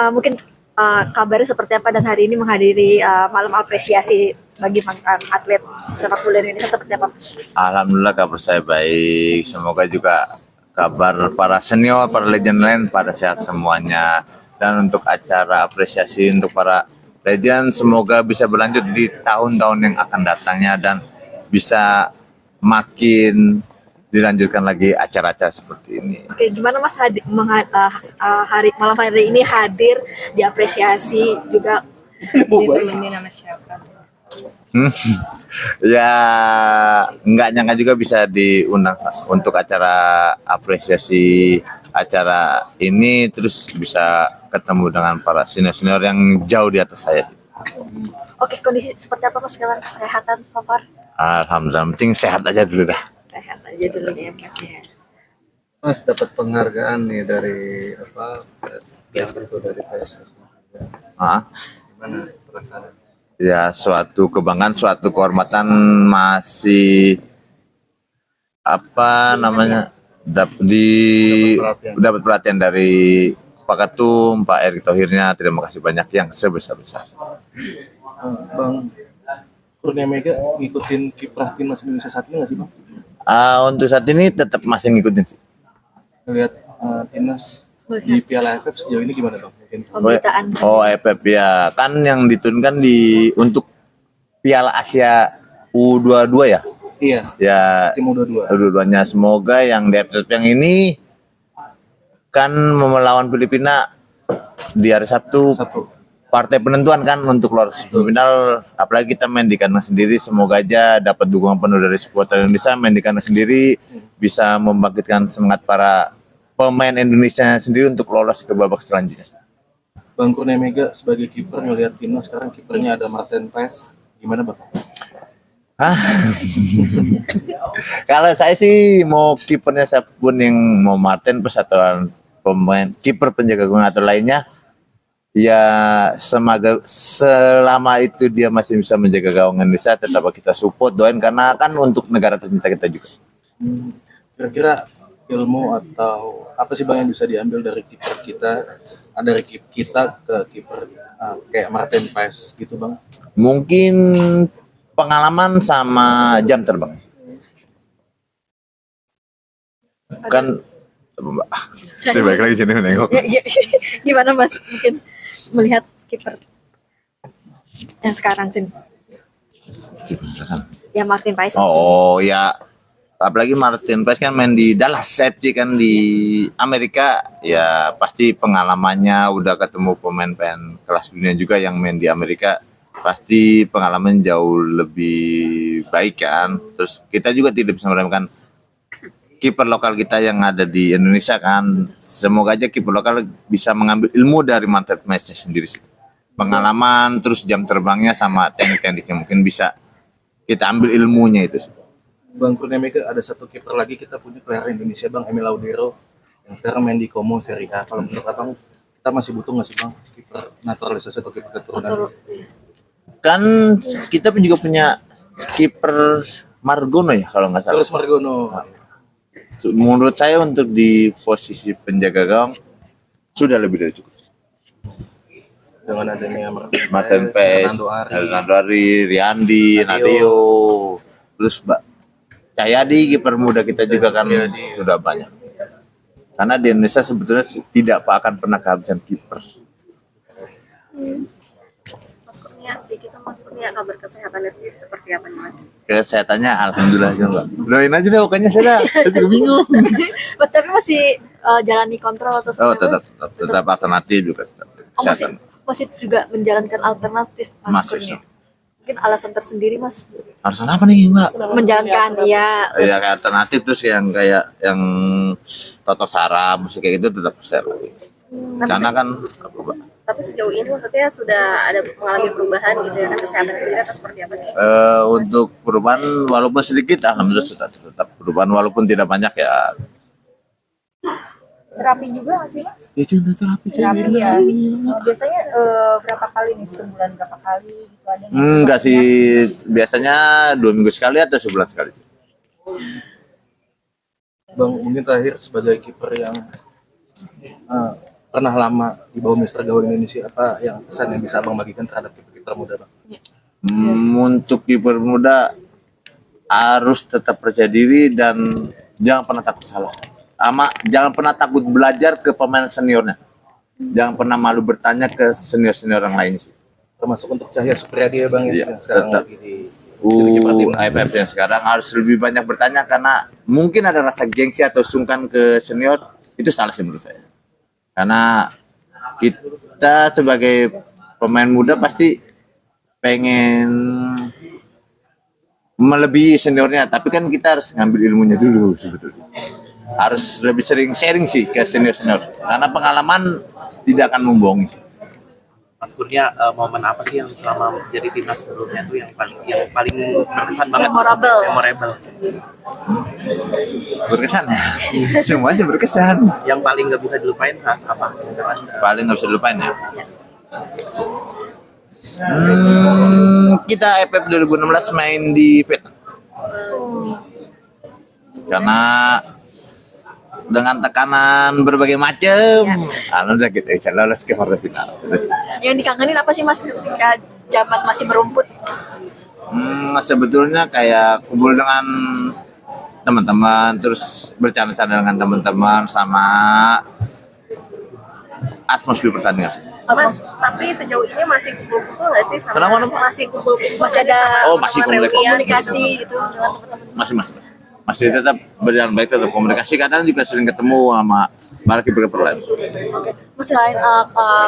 Mungkin kabarnya seperti apa dan hari ini menghadiri malam apresiasi bagi mantan atlet sepak bola Indonesia seperti apa, Mas? Alhamdulillah kabar saya baik. Semoga juga kabar para senior, para legend lain pada sehat semuanya. Dan untuk acara apresiasi untuk para legend semoga bisa berlanjut di tahun-tahun yang akan datangnya dan bisa makin dilanjutkan lagi acara-acara seperti ini. Oke, gimana Mas malam hari ini hadir diapresiasi juga ditemenin sama siapa? Ya nggak nyangka juga bisa diundang untuk acara apresiasi acara ini, terus bisa ketemu dengan para senior-senior yang jauh di atas saya. Oke, kondisi seperti apa Mas sekarang, kesehatan so far? Alhamdulillah, penting sehat aja dulu dah. Sehat aja dulu ya Mas ya. Mas dapat penghargaan nih dari yang tentu dari PSSI. Gimana perasaan? Ya suatu kebanggaan, suatu kehormatan, masih dapat perhatian dari Pak Ketum, Pak Erick Thohirnya. Terima kasih banyak yang sebesar-besar. Bang Kurnia Mega ngikutin kiprah timnas Indonesia saat ini nggak sih Bang? Untuk saat ini tetap masih ngikutin sih. Lihat timnas di Piala AFF sejauh ini gimana Bang? Pemberitaan. AFF ya, kan yang diturunkan untuk Piala Asia U22 ya. Iya. Ya, Tim U22. dua-duanya semoga yang di AFF yang ini kan melawan Filipina di hari Sabtu. Partai penentuan kan untuk lolos final, apalagi kita main di kandang sendiri, semoga aja dapat dukungan penuh dari supporter Indonesia. Main di kandang sendiri bisa membangkitkan semangat para pemain Indonesia sendiri untuk lolos ke babak selanjutnya. Bang Kurnia Mega sebagai kiper ngelihat timnas sekarang kipernya ada Martin Paes, gimana Bang? Kalau saya sih mau kipernya siapapun, yang mau Martin Paes atau pemain kiper penjaga gawang atau lainnya, ya selama itu dia masih bisa menjaga gawang Indonesia, tetap kita support, doain, karena kan untuk negara tercinta kita juga. Kira-kira ilmu atau apa sih Bang yang bisa diambil dari kiper kita, dari kita ke kiper kayak Martin Paes gitu Bang? Mungkin pengalaman sama jam terbang. Kan saya balik lagi sini nengok. Gimana Mas mungkin melihat kiper yang sekarang sih? Ya Martin Paes. Oh ya, apalagi Martin Paes kan main di Dallas FC kan di Amerika, ya pasti pengalamannya udah ketemu pemain-pemain kelas dunia juga yang main di Amerika, pasti pengalaman jauh lebih baik kan. Terus kita juga tidak bisa meremehkan kiper lokal kita yang ada di Indonesia kan. Semoga aja kiper lokal bisa mengambil ilmu dari Martin Paes sendiri sih. Pengalaman, terus jam terbangnya sama teknik-tekniknya mungkin bisa kita ambil ilmunya itu sih. Bang Kurnia Mega, ada satu kiper lagi kita punya player Indonesia Bang, Emil Laudero yang sekarang main di Como Serie A. Kalau menurut Abang kita masih butuh nggak sih Bang kiper naturalisasi atau kiper keturunan? Kan kita pun juga punya kiper Margono ya kalau nggak salah. Terus Margono. Menurut saya untuk di posisi penjaga gawang sudah lebih dari cukup. Dengan adanya Martin Paes, Hernando Ari, Riyandi, Nadeo, terus Cahyadi, kiper muda kita juga kan sudah banyak. Karena di Indonesia sebetulnya tidak akan pernah kehabisan kiper. Mas Kurnia, kabar kesehatannya sendiri seperti apa nih Mas? Kesehatannya alhamdulillah juga. Doain aja deh pokoknya, saya juga bingung. Tapi masih jalani kontrol atau tetap alternatif juga. Masih juga menjalankan alternatif Mas Kurnia. Mungkin alasan tersendiri Mas? Alasan apa nih Mbak? Menjalankan ya kayak alternatif, terus yang kayak yang Toto Sara, musik kayak gitu tetap share lagi. Karena kan Tapi sejauh ini maksudnya sudah ada mengalami perubahan gitu ya kan kesehatan sendiri atau seperti apa sih? Untuk perubahan walaupun sedikit, alhamdulillah sudah tetap perubahan walaupun tidak banyak ya. Terapi juga nggak sih Mas? Ya jangan terapi. Terapi ya. Biasanya berapa kali nih? Sebulan berapa kali gitu ada? Enggak sih, biasanya 2 minggu sekali atau sebulan sekali. Bang, mungkin terakhir sebagai kiper yang pernah lama di bawah Mister Gawang Indonesia, apa yang pesan yang bisa Abang bagikan terhadap kiper muda, Bang? Untuk kiper muda harus tetap percaya diri dan jangan pernah takut salah. Jangan pernah takut belajar ke pemain seniornya. Jangan pernah malu bertanya ke senior-senior yang lain sih. Termasuk untuk Cahya Supriyadi ya Bang, Iya, yang sekarang tetap. lagi jadi kiper timnas. AFF yang sekarang harus lebih banyak bertanya karena mungkin ada rasa gengsi atau sungkan ke senior, itu salah sih menurut saya. Karena kita sebagai pemain muda pasti pengen melebihi seniornya, tapi kan kita harus ngambil ilmunya dulu sebetulnya. Harus lebih sering sharing sih ke senior-senior, karena pengalaman tidak akan membohongi. Mas Kurnia, momen apa sih yang selama menjadi timnas sebelumnya tuh yang paling berkesan banget? Memorable. Berkesan ya, semuanya berkesan. Yang paling nggak bisa dilupain apa? Paling nggak bisa dilupain ya. Kita AFF 2016 main di Vietnam. Karena dengan tekanan berbagai macam, alhamdulillah kita bisa lolos ke quarter final. Yang dikangenin apa sih Mas ketika zaman masih merumput? Sebetulnya kayak kumpul dengan teman-teman, terus bercanda-canda dengan teman-teman, sama atmosfer pertandingan. Mas, tapi sejauh ini masih kumpul-kumpul nggak sih sama? Kenapa? Masih kumpul-kumpul, Masih ada masih komunikasi gitu dengan teman-teman. Masih tetap berjalan baik, tetap komunikasi. Kadang juga sering ketemu sama para kiper-kiper lain. Oke, Mas selain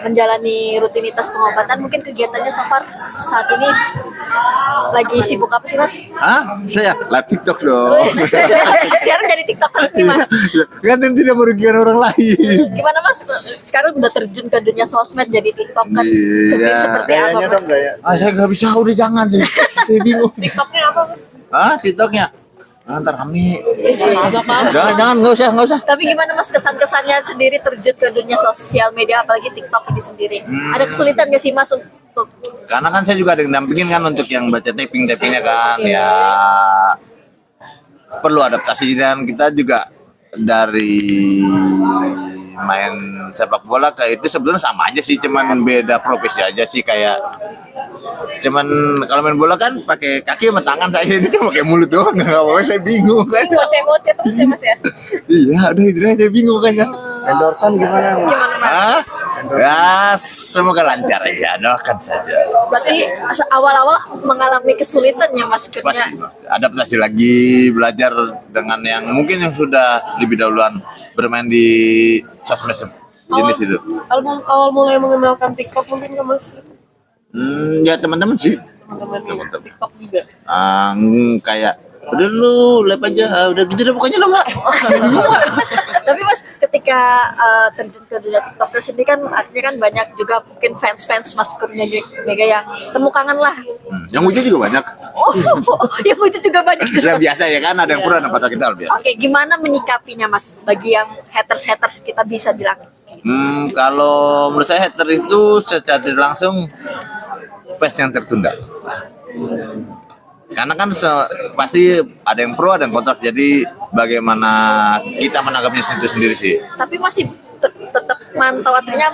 menjalani rutinitas pengobatan, mungkin kegiatannya so far saat ini lagi sibuk apa sih Mas? Saya live TikTok dong. Sekarang jadi tiktokers nih Mas. Kan tidak merugikan orang lain. Gimana Mas? Sekarang udah terjun ke dunia sosmed jadi tiktok kan? Iya, Seperti apa Mas? Saya nggak bisa, udah jangan deh. Saya bingung. Tiktoknya apa Mas? TikToknya? Ntar kami. Jangan, nggak usah. Tapi gimana Mas kesan-kesannya sendiri terjun ke dunia sosial media, apalagi TikTok ini sendiri? Ada kesulitan nggak sih Mas untuk? Karena kan saya juga ada yang dampingin kan untuk yang baca typingnya kan, ya perlu adaptasi, dan kita juga dari main sepak bola ke itu sebetulnya sama aja sih, cuman beda profesi aja sih. Kayak cuman kalau main bola kan pakai kaki sama tangan, saya ini kan pakai mulut doang, nggak apa-apa, saya bingung kan. Ngoceh-ngoceh terus ya Mas ya? Iya, udah itu saya bingung kan ya. Endorsan gimana? Gimana Mas? Ya semoga lancar aja, doakan saja. Berarti awal-awal mengalami kesulitan ya Mas kerja. Adaptasi lagi, belajar dengan yang mungkin yang sudah lebih dahuluan bermain di sosmed jenis itu. Awal mulai mengenalkan TikTok mungkin ke Mas? Ya teman-teman sih. Teman-teman TikTok juga. Kayak udah lu live aja, udah gitu deh pokoknya lah Mbak. Tapi Mas ketika terjun ke dunia TikTokers ini kan artinya kan banyak juga mungkin fans Mas Kurnia Mega yang temu kangen lah. Yang lucu juga banyak. Oh, yang lucu juga banyak. Ya biasa ya kan, ada yang pro dan pada kita biasa. Oke, gimana menyikapinya Mas bagi yang haters kita bisa bilang? Kalau menurut saya hater itu secara tidak langsung fans yang tertunda. Karena kan pasti ada yang pro, ada yang kontra. Jadi bagaimana kita menanggapinya itu sendiri sih. Tapi masih tetap mantau, artinya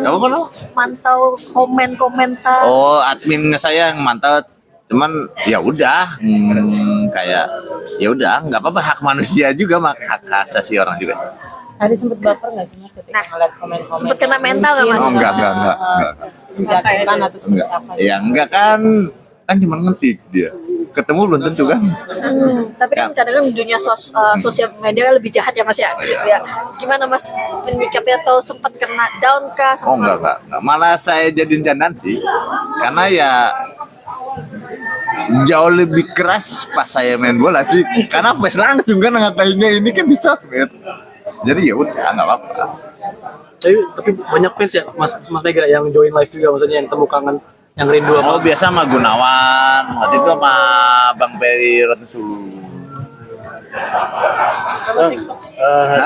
Kamu kan? mantau komentar. Oh, admin saya yang mantau. Cuman ya udah, kayak ya udah, nggak apa-apa, hak manusia juga, hak asasi orang juga. Ada sempet baper nggak sih Mas ketika ngeliat komen-komen? Sempet kena mental nggak Mas? Oh enggak. Menjatuhkan atau seperti Enggak. apa? Ya enggak kan cuma ngetik dia. Ketemu belum tentu kan. Tapi kan kadang-kadang dunia sosial media lebih jahat ya Mas ya. Gitu ya. Gimana Mas menyikapi, atau sempat kena down kah? Oh enggak. Malah saya jadiin candaan sih. Karena ya jauh lebih keras pas saya main bola sih. Karena fans langsung kan ngatainnya ini kan di sosmed. Jadi ya udah, nggak apa-apa. Tapi banyak fans ya Mas Mega yang join live juga, maksudnya yang temu kangen, yang rindu Oh sama. biasa sama Gunawan, waktu itu sama Bang Peri Ronsulu.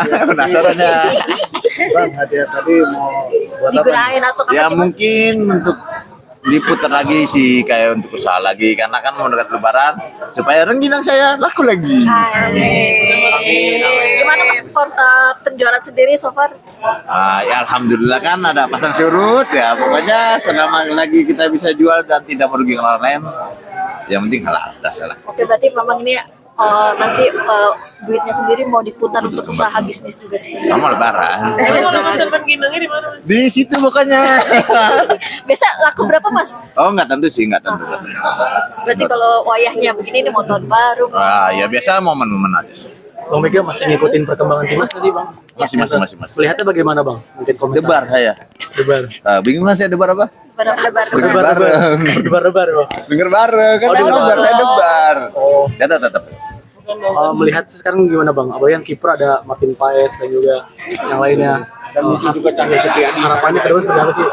Penasaran ya? Bang, hadiah tadi mau buat apa? Digunain atau apa Ya sih mas? mungkin untuk diputar lagi sih, kayak untuk usaha lagi karena kan mau dekat Lebaran supaya rengginang saya laku lagi. Gimana mas penjualan sendiri so far? Ya alhamdulillah kan ada pasang surut ya, pokoknya selama lagi kita bisa jual dan tidak merugikan orang lain, yang penting halal dah salah. Oke, berarti memang ini nanti duitnya sendiri mau diputar untuk usaha bisnis juga sih. Sama Lebaran. Kalau pesan rengginangnya di mana Mas? Di situ pokoknya. Biasa laku berapa mas? Oh nggak tentu sih, nggak tentu. Berarti kalau wayahnya begini ini mau tahun baru. Ya biasa momen-momen aja sih. Bang Mega masih ngikutin perkembangan timnas nggak sih Bang? Masih. Melihatnya bagaimana Bang? Mungkin komentar. Debar saya. Debar. Bingung kan saya debar apa? Lebar-lebar. Debar bareng. Debar Bang. Denger bareng kan saya debar, saya debar. Oh. Ya tetap. Melihat sekarang gimana Bang? Apa yang kiper ada Martin Paes dan juga yang lainnya, dan juga Cahyo Septriadi. Harapannya ke depan seperti apa sih?